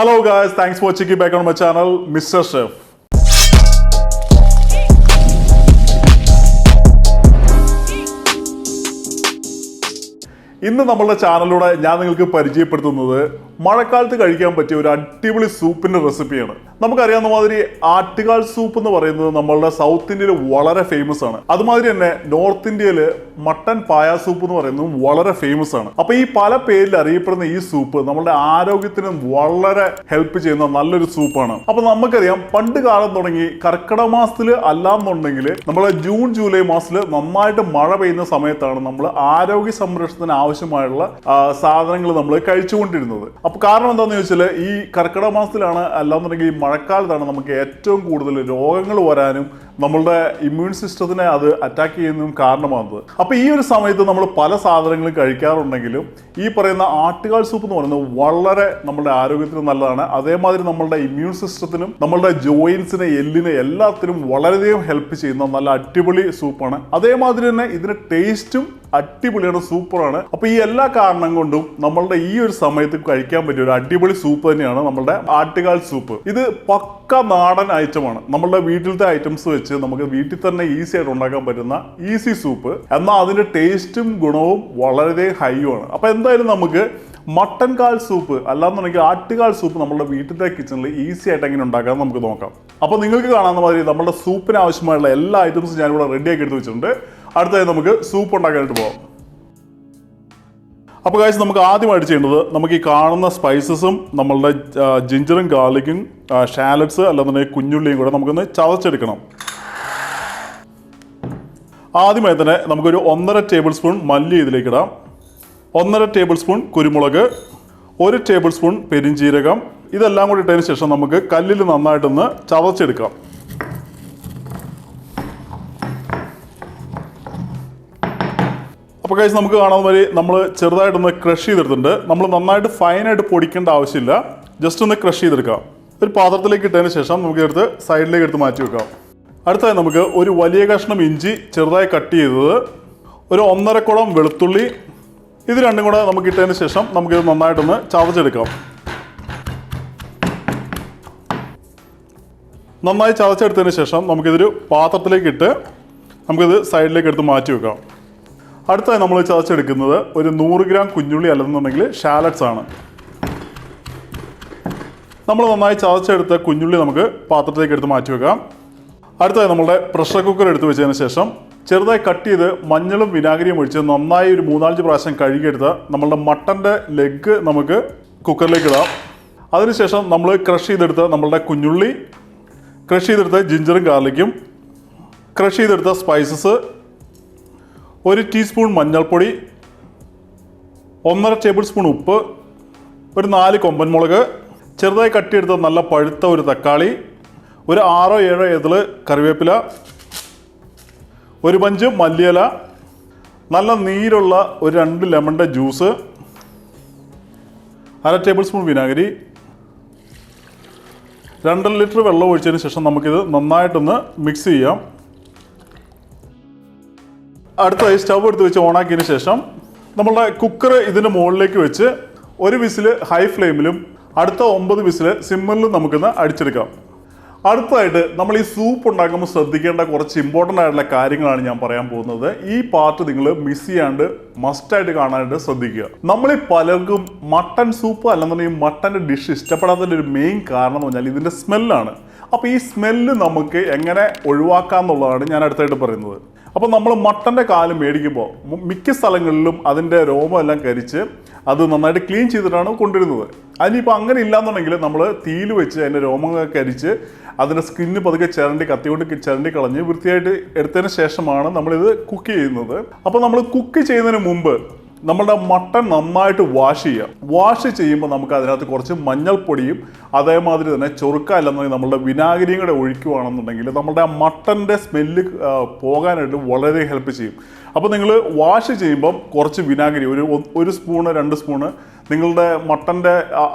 Hello guys, thanks for checking back on my channel, MrChef. ഇന്ന് നമ്മുടെ ചാനലിലൂടെ ഞാൻ നിങ്ങൾക്ക് പരിചയപ്പെടുത്തുന്നത് മഴക്കാലത്ത് കഴിക്കാൻ പറ്റിയ ഒരു അടിപൊളി സൂപ്പിന്റെ റെസിപ്പിയാണ്. നമുക്കറിയാവുന്ന മാതിരി ആട്ടുകാൽ സൂപ്പ് എന്ന് പറയുന്നത് നമ്മളുടെ സൗത്ത് ഇന്ത്യയിൽ വളരെ ഫേമസ് ആണ്. അതുമാതിരി തന്നെ നോർത്ത് ഇന്ത്യയിൽ മട്ടൻ പായ സൂപ്പ് എന്ന് പറയുന്നത് വളരെ ഫേമസ് ആണ്. അപ്പൊ ഈ പല പേരിൽ അറിയപ്പെടുന്ന ഈ സൂപ്പ് നമ്മുടെ ആരോഗ്യത്തിന് വളരെ ഹെൽപ്പ് ചെയ്യുന്ന നല്ലൊരു സൂപ്പാണ്. അപ്പൊ നമുക്കറിയാം പണ്ട് കാലം തുടങ്ങി കർക്കിടക മാസത്തിൽ അല്ലാന്നുണ്ടെങ്കിൽ നമ്മളെ ജൂൺ ജൂലൈ മാസത്തിൽ നന്നായിട്ട് മഴ പെയ്യുന്ന സമയത്താണ് നമ്മൾ ആരോഗ്യ സംരക്ഷണത്തിന് ആവശ്യമായുള്ള സാധനങ്ങൾ നമ്മൾ കഴിച്ചുകൊണ്ടിരുന്നത്. അപ്പൊ കാരണം എന്താണെന്ന് ചോദിച്ചാൽ ഈ കർക്കിടക മാസത്തിലാണ് അല്ലാന്നുണ്ടെങ്കിൽ ഈ മഴക്കാലത്താണ് നമുക്ക് ഏറ്റവും കൂടുതൽ രോഗങ്ങൾ വരാനും നമ്മളുടെ ഇമ്മ്യൂൺ സിസ്റ്റത്തിനെ അത് അറ്റാക്ക് ചെയ്യുന്നതും കാരണമാകുന്നത്. അപ്പൊ ഈ ഒരു സമയത്ത് നമ്മൾ പല സാധനങ്ങളും കഴിക്കാറുണ്ടെങ്കിലും ഈ പറയുന്ന ആട്ടുകാൽ സൂപ്പ് എന്ന് പറയുന്നത് വളരെ നമ്മുടെ ആരോഗ്യത്തിന് നല്ലതാണ്. അതേമാതിരി നമ്മളുടെ ഇമ്മ്യൂൺ സിസ്റ്റത്തിനും നമ്മളുടെ ജോയിൻസിനെ എല്ലിനെ എല്ലാത്തിനും വളരെയധികം ഹെൽപ്പ് ചെയ്യുന്ന നല്ല അടിപൊളി സൂപ്പാണ്. അതേമാതിരി തന്നെ ഇതിന് ടേസ്റ്റും അടിപൊളിയാണ്, സൂപ്പറാണ്. അപ്പൊ ഈ എല്ലാ കാരണം കൊണ്ടും നമ്മളുടെ ഈ ഒരു സമയത്ത് കഴിക്കാൻ പറ്റിയ ഒരു അടിപൊളി സൂപ്പ് തന്നെയാണ് നമ്മളുടെ ആട്ടുകാൽ സൂപ്പ്. ഇത് പക്ക നാടൻ ഐറ്റമാണ്. നമ്മളുടെ വീട്ടിലത്തെ ഐറ്റംസ് വെച്ച് നമുക്ക് വീട്ടിൽ തന്നെ ഈസി ആയിട്ട് ഉണ്ടാക്കാൻ പറ്റുന്ന ഈസി സൂപ്പ്. എന്നാൽ അതിന്റെ ടേസ്റ്റും ഗുണവും വളരെ ഹൈയുമാണ്. അപ്പൊ എന്തായാലും നമുക്ക് മട്ടൻ കാൽ സൂപ്പ് അല്ലാന്നുണ്ടെങ്കിൽ ആട്ടുകാൽ സൂപ്പ് നമ്മുടെ വീട്ടിലത്തെ കിച്ചണിൽ ഈസി ആയിട്ട് എങ്ങനെ ഉണ്ടാക്കാം നമുക്ക് നോക്കാം. അപ്പൊ നിങ്ങൾക്ക് കാണാവുന്ന മാതിരി നമ്മുടെ സൂപ്പിന് ആവശ്യമായുള്ള എല്ലാ ഐറ്റംസും ഞാനിവിടെ റെഡിയാക്കി എടുത്ത് വെച്ചിട്ടുണ്ട്. അടുത്തായി നമുക്ക് സൂപ്പ് ഉണ്ടാക്കാനായിട്ട് പോകാം. അപ്പോൾ ഗൈസ്, നമുക്ക് ആദ്യമായിട്ട് ചെയ്യേണ്ടത് നമുക്ക് ഈ കാണുന്ന സ്പൈസസും നമ്മളുടെ ജിഞ്ചറും ഗാർലിക്കും ഷാലറ്റ്സ് അല്ലാന്നുണ്ടെങ്കിൽ കുഞ്ഞുള്ളിയും കൂടെ നമുക്കൊന്ന് ചതച്ചെടുക്കണം. ആദ്യമായി തന്നെ നമുക്കൊരു 1.5 ടേബിൾ സ്പൂൺ മല്ലി ഇതിലേക്ക് ഇടാം, 1.5 ടേബിൾ സ്പൂൺ കുരുമുളക്, 1 ടേബിൾ സ്പൂൺ പെരിഞ്ജീരകം. ഇതെല്ലാം കൂടി ഇട്ടതിന് ശേഷം നമുക്ക് കല്ലിൽ നന്നായിട്ടൊന്ന് ചതച്ചെടുക്കാം. അപ്പോൾ ഗൈസ്, നമുക്ക് കാണാവുന്ന വരെ നമ്മൾ ചെറുതായിട്ടൊന്ന് ക്രഷ് ചെയ്തെടുത്തിട്ടുണ്ട്. നമ്മൾ നന്നായിട്ട് ഫൈനായിട്ട് പൊടിക്കേണ്ട ആവശ്യമില്ല, ജസ്റ്റ് ഒന്ന് ക്രഷ് ചെയ്തെടുക്കാം. ഒരു പാത്രത്തിലേക്ക് ഇട്ടതിന് ശേഷം നമുക്ക് എടുത്ത് സൈഡിലേക്ക് എടുത്ത് മാറ്റി വെക്കാം. അടുത്തായി നമുക്ക് ഒരു വലിയ കഷ്ണം ഇഞ്ചി ചെറുതായി കട്ട് ചെയ്തത്, ഒരു 1.5 കുടം വെളുത്തുള്ളി, ഇത് രണ്ടും കൂടെ നമുക്ക് ഇട്ടതിന് ശേഷം നമുക്കിത് നന്നായിട്ടൊന്ന് ചതച്ചെടുക്കാം. നന്നായി ചതച്ചെടുത്തതിന് ശേഷം നമുക്കിതൊരു പാത്രത്തിലേക്ക് ഇട്ട് നമുക്കിത് സൈഡിലേക്ക് എടുത്ത് മാറ്റി വെക്കാം. അടുത്തായി നമ്മൾ ചതച്ചെടുക്കുന്നത് ഒരു 100 ഗ്രാം കുഞ്ഞുള്ളി അല്ലെന്നുണ്ടെങ്കിൽ ഷാലറ്റ്സ് ആണ്. നമ്മൾ നന്നായി ചതച്ചെടുത്ത കുഞ്ഞുള്ളി നമുക്ക് പാത്രത്തിലേക്ക് എടുത്ത് മാറ്റി വെക്കാം. അടുത്തായി നമ്മളുടെ പ്രഷർ കുക്കർ എടുത്ത് വെച്ചതിന് ശേഷം ചെറുതായി കട്ട് ചെയ്ത് മഞ്ഞളും വിനാഗിരിയും ഒഴിച്ച് നന്നായി ഒരു 3-4 പ്രാവശ്യം കഴുകിയെടുത്ത നമ്മളുടെ മട്ടൻ്റെ ലെഗ് നമുക്ക് കുക്കറിലേക്ക് ഇടാം. അതിനുശേഷം നമ്മൾ ക്രഷ് ചെയ്തെടുത്ത നമ്മളുടെ കുഞ്ഞുള്ളി, ക്രഷ് ചെയ്തെടുത്ത ജിഞ്ചറും ഗാർലിക്കും, ക്രഷ് ചെയ്തെടുത്ത സ്പൈസസ്, 1 ടീസ്പൂൺ മഞ്ഞൾപ്പൊടി, 1.5 ടേബിൾ സ്പൂൺ ഉപ്പ്, ഒരു 4 കൊമ്പൻ മുളക്, ചെറുതായി കട്ടിയെടുത്ത നല്ല പഴുത്ത ഒരു തക്കാളി, ഒരു 6-7 ഏതള് കറിവേപ്പില, ഒരു പഞ്ച് മല്ലിയില, നല്ല നീരുള്ള ഒരു 2 ലെമണിൻ്റെ ജ്യൂസ്, 1/2 ടേബിൾ സ്പൂൺ വിനാഗിരി, 2 ലിറ്റർ വെള്ളം ഒഴിച്ചതിന് ശേഷം നമുക്കിത് നന്നായിട്ടൊന്ന് മിക്സ് ചെയ്യാം. അടുത്തായി സ്റ്റവ് എടുത്ത് വെച്ച് ഓണാക്കിയതിന് ശേഷം നമ്മളുടെ കുക്കർ ഇതിൻ്റെ മുകളിലേക്ക് വെച്ച് ഒരു വിസിൽ ഹൈ ഫ്ലെയിമിലും അടുത്ത 9 വിസിൽ സിമ്മിലും നമുക്കിന്ന് അടിച്ചെടുക്കാം. അടുത്തതായിട്ട് നമ്മൾ ഈ സൂപ്പ് ഉണ്ടാക്കുമ്പോൾ ശ്രദ്ധിക്കേണ്ട കുറച്ച് ഇമ്പോർട്ടൻ്റ് ആയിട്ടുള്ള കാര്യങ്ങളാണ് ഞാൻ പറയാൻ പോകുന്നത്. ഈ പാർട്ട് നിങ്ങൾ മിസ് ചെയ്യാണ്ട് മസ്റ്റായിട്ട് കാണാനായിട്ട് ശ്രദ്ധിക്കുക. നമ്മളീ പലർക്കും മട്ടൺ സൂപ്പ് അല്ലെന്നുണ്ടെങ്കിൽ മട്ടൻ്റെ ഡിഷ് ഇഷ്ടപ്പെടാത്തതിൻ്റെ ഒരു മെയിൻ കാരണം എന്ന് പറഞ്ഞാൽ ഇതിൻ്റെ സ്മെല്ലാണ്. അപ്പോൾ ഈ സ്മെല്ല് നമുക്ക് എങ്ങനെ ഒഴിവാക്കാം എന്നുള്ളതാണ് ഞാൻ അടുത്തായിട്ട് പറയുന്നത്. അപ്പോൾ നമ്മൾ മട്ടൻ്റെ കാല് മേടിക്കുമ്പോൾ മിക്ക സ്ഥലങ്ങളിലും അതിൻ്റെ രോമമെല്ലാം കരിച്ച് അത് നന്നായിട്ട് ക്ലീൻ ചെയ്തിട്ടാണ് കൊണ്ടുവരുന്നത്. അതിനിപ്പോൾ അങ്ങനെ ഇല്ലയെന്നുണ്ടെങ്കിൽ നമ്മൾ തീയിൽ വെച്ച് അതിൻ്റെ രോമങ്ങൾ കരിച്ച് അതിൻ്റെ സ്കിന്ന് പതുക്കെ കത്തി കൊണ്ട് ചിരണ്ടി കളഞ്ഞ് വൃത്തിയായിട്ട് എടുത്തതിന് ശേഷമാണ് നമ്മളിത് കുക്ക് ചെയ്യുന്നത്. അപ്പോൾ നമ്മൾ കുക്ക് ചെയ്യുന്നതിന് മുമ്പ് നമ്മളുടെ മട്ടൺ നന്നായിട്ട് വാഷ് ചെയ്യുമ്പോൾ നമുക്ക് അതിനകത്ത് കുറച്ച് മഞ്ഞൾപ്പൊടിയും അതേമാതിരി തന്നെ ചൊറുക്ക അല്ലെന്നുണ്ടെങ്കിൽ നമ്മളുടെ വിനാഗിരിയും കൂടെ ഒഴിക്കുകയാണെന്നുണ്ടെങ്കിൽ നമ്മളുടെ ആ മട്ടൻ്റെ സ്മെല്ല് പോകാനായിട്ട് വളരെ ഹെൽപ്പ് ചെയ്യും. അപ്പോൾ നിങ്ങൾ വാഷ് ചെയ്യുമ്പം കുറച്ച് വിനാഗിരി ഒരു സ്പൂണ് 2 സ്പൂണ് നിങ്ങളുടെ മട്ടൻ്റെ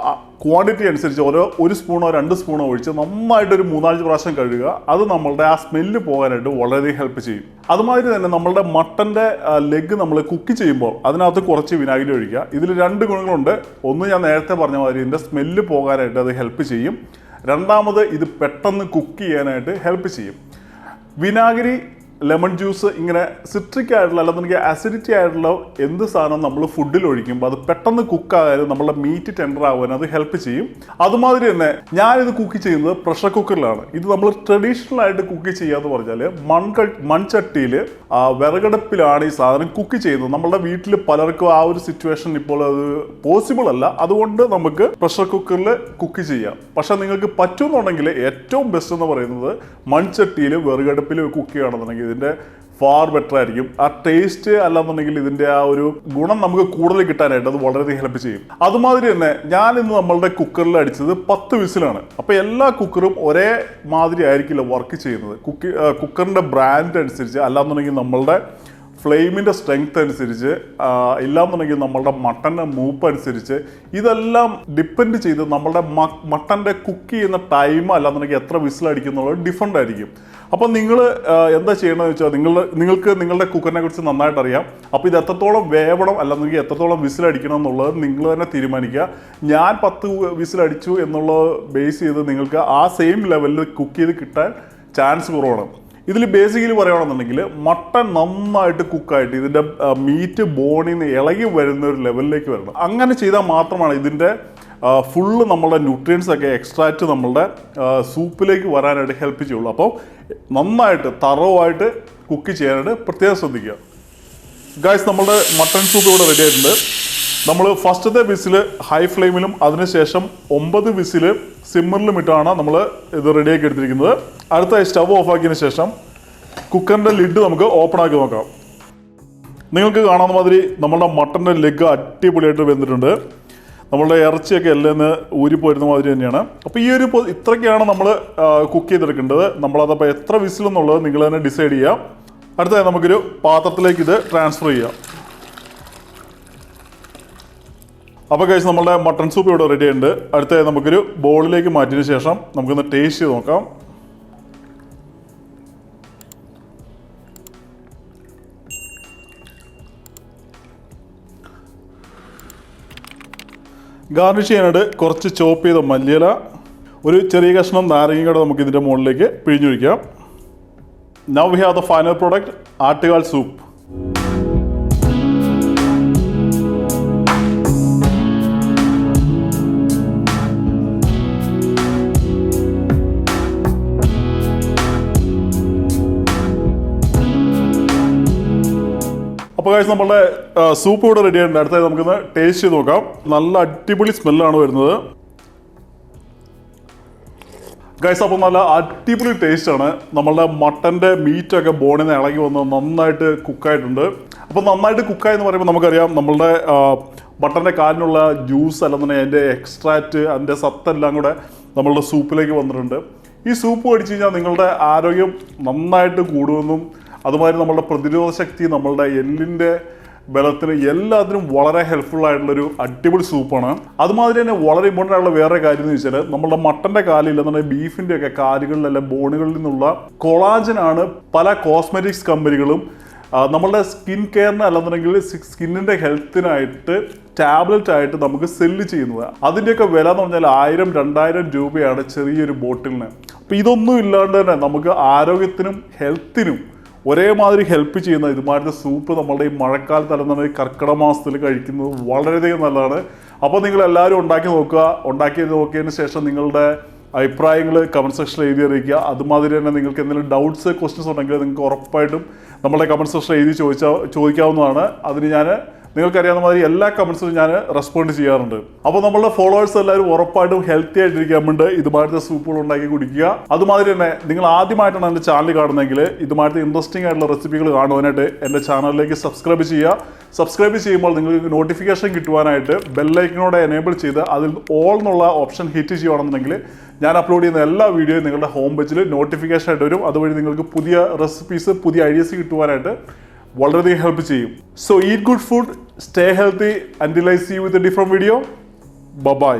ക്വാണ്ടിറ്റി അനുസരിച്ച് ഒരു സ്പൂണോ 2 സ്പൂണോ ഒഴിച്ച് നന്നായിട്ടൊരു 3-4 പ്രാവശ്യം കഴുകുക. അത് നമ്മളുടെ ആ സ്മെല്ല് പോകാനായിട്ട് വളരെയധികം ഹെൽപ്പ് ചെയ്യും. അതുമാതിരി തന്നെ നമ്മളുടെ മട്ടൻ്റെ ലെഗ് നമ്മൾ കുക്ക് ചെയ്യുമ്പോൾ അതിനകത്ത് കുറച്ച് വിനാഗിരി ഒഴിക്കുക. ഇതിൽ 2 ഗുണങ്ങളുണ്ട്. ഒന്ന് ഞാൻ നേരത്തെ പറഞ്ഞ മാതിരി ഇതിൻ്റെ സ്മെല്ല് പോകാനായിട്ട് അത് ഹെൽപ്പ് ചെയ്യും. രണ്ടാമത് ഇത് പെട്ടെന്ന് കുക്ക് ചെയ്യാനായിട്ട് ഹെൽപ്പ് ചെയ്യും. വിനാഗിരി, ലെമൺ ജ്യൂസ്, ഇങ്ങനെ സിട്രിക് ആയിട്ടുള്ള അല്ലെന്നുണ്ടെങ്കിൽ അസിഡിറ്റി ആയിട്ടുള്ള എന്ത് സാധനം നമ്മൾ ഫുഡിൽ ഒഴിക്കുമ്പോൾ അത് പെട്ടെന്ന് കുക്കാകാതെ നമ്മളുടെ മീറ്റ് ടെൻഡർ ആവാൻ അത് ഹെൽപ്പ് ചെയ്യും. അതുമാതിരി തന്നെ ഞാനിത് കുക്ക് ചെയ്യുന്നത് പ്രഷർ കുക്കറിലാണ്. ഇത് നമ്മൾ ട്രഡീഷണൽ ആയിട്ട് കുക്ക് ചെയ്യാന്ന് പറഞ്ഞാൽ മൺചട്ടിയിൽ വിറകടുപ്പിലാണ് ഈ സാധനം കുക്ക് ചെയ്യുന്നത്. നമ്മളുടെ വീട്ടിൽ പലർക്കും ആ ഒരു സിറ്റുവേഷൻ ഇപ്പോൾ അത് പോസിബിൾ അല്ല. അതുകൊണ്ട് നമുക്ക് പ്രഷർ കുക്കറിൽ കുക്ക് ചെയ്യാം. പക്ഷെ നിങ്ങൾക്ക് പറ്റുമെന്നുണ്ടെങ്കിൽ ഏറ്റവും ബെസ്റ്റ് എന്ന് പറയുന്നത് മൺചട്ടിയിൽ വിറകടുപ്പിൽ കുക്ക് ചെയ്യുകയാണെന്നുണ്ടെങ്കിൽ ഇതിൻ്റെ ഫാർ ബെറ്റർ ആയിരിക്കും. ആ ടേസ്റ്റ് അല്ലാന്നുണ്ടെങ്കിൽ ഇതിൻ്റെ ആ ഒരു ഗുണം നമുക്ക് കൂടുതൽ കിട്ടാനായിട്ട് അത് വളരെയധികം ഹെൽപ്പ് ചെയ്യും. അതുമാതിരി തന്നെ ഞാനിന്ന് നമ്മളുടെ കുക്കറിൽ അടിച്ചത് 10 വിസിലാണ്. അപ്പോൾ എല്ലാ കുക്കറും ഒരേ മാതിരി ആയിരിക്കില്ല വർക്ക് ചെയ്യുന്നത്. കുക്കറിൻ്റെ ബ്രാൻഡ് അനുസരിച്ച് അല്ലാന്നുണ്ടെങ്കിൽ നമ്മളുടെ ഫ്ലെയിമിൻ്റെ സ്ട്രെങ്ത് അനുസരിച്ച് ഇല്ലാന്നുണ്ടെങ്കിൽ നമ്മളുടെ മട്ടൻ്റെ മൂപ്പ് അനുസരിച്ച് ഇതെല്ലാം ഡിപ്പെൻഡ് ചെയ്ത് നമ്മളുടെ മട്ടൻ്റെ കുക്ക് ചെയ്യുന്ന ടൈം അല്ലാന്നുണ്ടെങ്കിൽ എത്ര വിസിലടിക്കുന്നുള്ളത് ഡിഫറെൻ്റ് ആയിരിക്കും. അപ്പോൾ നിങ്ങൾ എന്താ ചെയ്യണമെന്ന് വെച്ചാൽ നിങ്ങൾക്ക് നിങ്ങളുടെ കുക്കറിനെ കുറിച്ച് നന്നായിട്ട് അറിയാം. അപ്പോൾ ഇത് എത്രത്തോളം വേവണം അല്ലെന്നുണ്ടെങ്കിൽ എത്രത്തോളം വിസിലടിക്കണം എന്നുള്ളത് നിങ്ങൾ തന്നെ തീരുമാനിക്കുക. ഞാൻ 10 വിസിലടിച്ചു എന്നുള്ളത് ബേസ് ചെയ്ത് നിങ്ങൾക്ക് ആ സെയിം ലെവലിൽ കുക്ക് ചെയ്ത് കിട്ടാൻ ചാൻസ് കുറവാണ്. ഇതിൽ ബേസിക്കലി പറയുകയാണെന്നുണ്ടെങ്കിൽ മട്ടൺ നന്നായിട്ട് കുക്കായിട്ട് ഇതിൻ്റെ മീറ്റ് ബോണിൽ നിന്ന് ഇളകി വരുന്ന ഒരു ലെവലിലേക്ക് വരണം. അങ്ങനെ ചെയ്താൽ മാത്രമാണ് ഇതിൻ്റെ ഫുള്ള് നമ്മളുടെ ന്യൂട്രിയൻസ് ഒക്കെ എക്സ്ട്രാക്റ്റ് നമ്മളുടെ സൂപ്പിലേക്ക് വരാനായിട്ട് ഹെൽപ്പ് ചെയ്യുള്ളൂ. അപ്പോൾ നന്നായിട്ട് തറവായിട്ട് കുക്ക് ചെയ്യാനായിട്ട് പ്രത്യേകം ശ്രദ്ധിക്കുക. ഗായ്സ്, നമ്മളുടെ മട്ടൺ സൂപ്പ് ഇവിടെ റെഡി ആയിട്ടുണ്ട്. നമ്മൾ ഫസ്റ്റത്തെ വിസിൽ ഹൈ ഫ്ലെയിമിലും അതിനുശേഷം 9 വിസിൽ സിമ്മറിലും ഇട്ടാണ് നമ്മൾ ഇത് റെഡിയാക്കി എടുത്തിരിക്കുന്നത്. അടുത്തായി സ്റ്റവ് ഓഫ് ആക്കിയതിന് ശേഷം കുക്കറിൻ്റെ ലിഡ് നമുക്ക് ഓപ്പൺ ആക്കി നോക്കാം. നിങ്ങൾക്ക് കാണാവുന്ന മാതിരി നമ്മളുടെ മട്ടൻ്റെ ലെഗ് അടിപൊളിയായിട്ട് വെന്തിട്ടുണ്ട്. നമ്മളുടെ ഇറച്ചിയൊക്കെ എല്ലാം ഊരിപ്പോരുന്ന മാതിരി തന്നെയാണ്. അപ്പോൾ ഈ ഒരു ഇത്രയ്ക്കാണ് നമ്മൾ കുക്ക് ചെയ്തെടുക്കേണ്ടത്. നമ്മളതപ്പോൾ എത്ര വിസിലെന്നുള്ളത് നിങ്ങൾ തന്നെ ഡിസൈഡ് ചെയ്യാം. അടുത്തായി നമുക്കൊരു പാത്രത്തിലേക്ക് ഇത് ട്രാൻസ്ഫർ ചെയ്യാം. അപ്പോൾ കഴിച്ച് നമ്മളുടെ മട്ടൺ സൂപ്പ് ഇവിടെ റെഡി ഉണ്ട്. അടുത്തായി നമുക്കൊരു ബോളിലേക്ക് മാറ്റിയതിന് ശേഷം നമുക്കൊന്ന് ടേസ്റ്റ് ചെയ്ത് നോക്കാം. ഗാർണിഷ് ചെയ്യാനായിട്ട് കുറച്ച് ചോപ്പ് ചെയ്ത മല്ലിയില, ഒരു ചെറിയ കഷ്ണം നാരങ്ങ കൂടെ നമുക്ക് ഇതിൻ്റെ മുകളിലേക്ക് പിഴിഞ്ഞൊഴിക്കാം. Now we have the final product, ആട്ടുകാൽ സൂപ്പ്. അപ്പോൾ ഗൈസ്, നമ്മളുടെ സൂപ്പ് ഇവിടെ റെഡി ആയിട്ടുണ്ട്. അടുത്തായി നമുക്കൊന്ന് ടേസ്റ്റ് ചെയ്ത് നോക്കാം. നല്ല അടിപൊളി സ്മെല്ലാണ് വരുന്നത് ഗൈസ്. അപ്പോൾ നല്ല അടിപൊളി ടേസ്റ്റാണ്. നമ്മളുടെ മട്ടൻ്റെ മീറ്റൊക്കെ ബോണിൽ നിന്ന് ഇളകി വന്ന് നന്നായിട്ട് കുക്കായിട്ടുണ്ട്. അപ്പോൾ നന്നായിട്ട് കുക്കായെന്ന് പറയുമ്പോൾ നമുക്കറിയാം നമ്മളുടെ മട്ടൻ്റെ കാലിനുള്ള ജ്യൂസ് അല്ലെന്നുണ്ടെങ്കിൽ അതിൻ്റെ എക്സ്ട്രാക്റ്റ് അതിൻ്റെ സത്തെല്ലാം കൂടെ നമ്മളുടെ സൂപ്പിലേക്ക് വന്നിട്ടുണ്ട്. ഈ സൂപ്പ് കഴിച്ച് കഴിഞ്ഞാൽ നിങ്ങളുടെ ആരോഗ്യം നന്നായിട്ട് കൂടുമെന്നും അതുമാതിരി നമ്മളുടെ പ്രതിരോധ ശക്തി, നമ്മളുടെ എല്ലിൻ്റെ ബലത്തിന് എല്ലാത്തിനും വളരെ ഹെൽപ്ഫുൾ ആയിട്ടുള്ളൊരു അടിപൊളി സൂപ്പാണ്. അതുമാതിരി തന്നെ വളരെ ഇമ്പോർട്ടൻ്റ് ആയിട്ടുള്ള വേറെ കാര്യം എന്ന് വെച്ചാൽ നമ്മളുടെ മട്ടൻ്റെ കാലിൽ എന്നുണ്ടെങ്കിൽ ബീഫിൻ്റെ ഒക്കെ കാലുകളിലല്ല ബോണുകളിൽ നിന്നുള്ള കൊളാജനാണ് പല കോസ്മെറ്റിക്സ് കമ്പനികളും നമ്മളുടെ സ്കിൻ കെയറിന് അല്ലെന്നുണ്ടെങ്കിൽ സ്കിന്നിൻ്റെ ഹെൽത്തിനായിട്ട് ടാബ്ലറ്റ് ആയിട്ട് നമുക്ക് സെല്ല് ചെയ്യുന്നത്. അതിൻ്റെയൊക്കെ വില എന്ന് പറഞ്ഞാൽ 1000-2000 രൂപയാണ് ചെറിയൊരു ബോട്ടിലിന്. അപ്പോൾ ഇതൊന്നും ഇല്ലാണ്ട് തന്നെ നമുക്ക് ആരോഗ്യത്തിനും ഹെൽത്തിനും ഒരേമാതിരി ഹെൽപ്പ് ചെയ്യുന്ന ഇതുമാതിരത്തെ സൂപ്പ് നമ്മളുടെ ഈ മഴക്കാലത്ത് അല്ലെന്നുണ്ടെങ്കിൽ കർക്കിടക മാസത്തിൽ കഴിക്കുന്നത് വളരെയധികം നല്ലതാണ്. അപ്പോൾ നിങ്ങൾ എല്ലാവരും ഉണ്ടാക്കി നോക്കുക. ഉണ്ടാക്കി നോക്കിയതിന് ശേഷം നിങ്ങളുടെ അഭിപ്രായങ്ങൾ കമൻറ്റ് സെക്ഷനിൽ എഴുതി അറിയിക്കുക. അതുമാതിരി തന്നെ നിങ്ങൾക്ക് എന്തെങ്കിലും ഡൗട്ട്സ് ക്വസ്റ്റ്യൻസ് ഉണ്ടെങ്കിൽ നിങ്ങൾക്ക് ഉറപ്പായിട്ടും നമ്മുടെ കമൻറ്റ് സെക്ഷനിൽ എഴുതി ചോദിക്കാവുന്നതാണ്. അതിന് ഞാൻ നിങ്ങൾക്കറിയാവുന്ന മാതിരി എല്ലാ കമൻസിലും ഞാൻ റെസ്പോണ്ട് ചെയ്യാറുണ്ട്. അപ്പോൾ നമ്മളുടെ ഫോളോവേഴ്സ് എല്ലാവരും ഉറപ്പായിട്ടും ഹെൽത്തി ആയിട്ടിരിക്കാൻ വേണ്ടി ഇതുമാതിരത്തെ സൂപ്പുകൾ ഉണ്ടാക്കി കുടിക്കുക. അതുമാതിരി തന്നെ നിങ്ങൾ ആദ്യമായിട്ടാണ് എൻ്റെ ചാനൽ കാണുന്നതെങ്കിൽ ഇതുമാതിരത്തെ ഇൻട്രസ്റ്റിംഗ് ആയിട്ടുള്ള റെസിപ്പികൾ കാണുവാനായിട്ട് എൻ്റെ ചാനലിലേക്ക് സബ്സ്ക്രൈബ് ചെയ്യുക. സബ്സ്ക്രൈബ് ചെയ്യുമ്പോൾ നിങ്ങൾക്ക് നോട്ടിഫിക്കേഷൻ കിട്ടുവാനായിട്ട് ബെല്ലൈക്കനോടെ എനേബിൾ ചെയ്ത് അതിൽ ഓൾ എന്നുള്ള ഓപ്ഷൻ ഹിറ്റ് ചെയ്യുകയാണെന്നുണ്ടെങ്കിൽ ഞാൻ അപ്ലോഡ് ചെയ്യുന്ന എല്ലാ വീഡിയോയും നിങ്ങളുടെ ഹോം പേജിൽ നോട്ടിഫിക്കേഷൻ ആയിട്ട് വരും. അതുവഴി നിങ്ങൾക്ക് പുതിയ റെസിപ്പീസ്, പുതിയ ഐഡിയാസ് കിട്ടുവാനായിട്ട് വളരെയധികം ഹെൽപ്പ് ചെയ്യും. So eat good food, stay healthy, until I see you with a different video. By.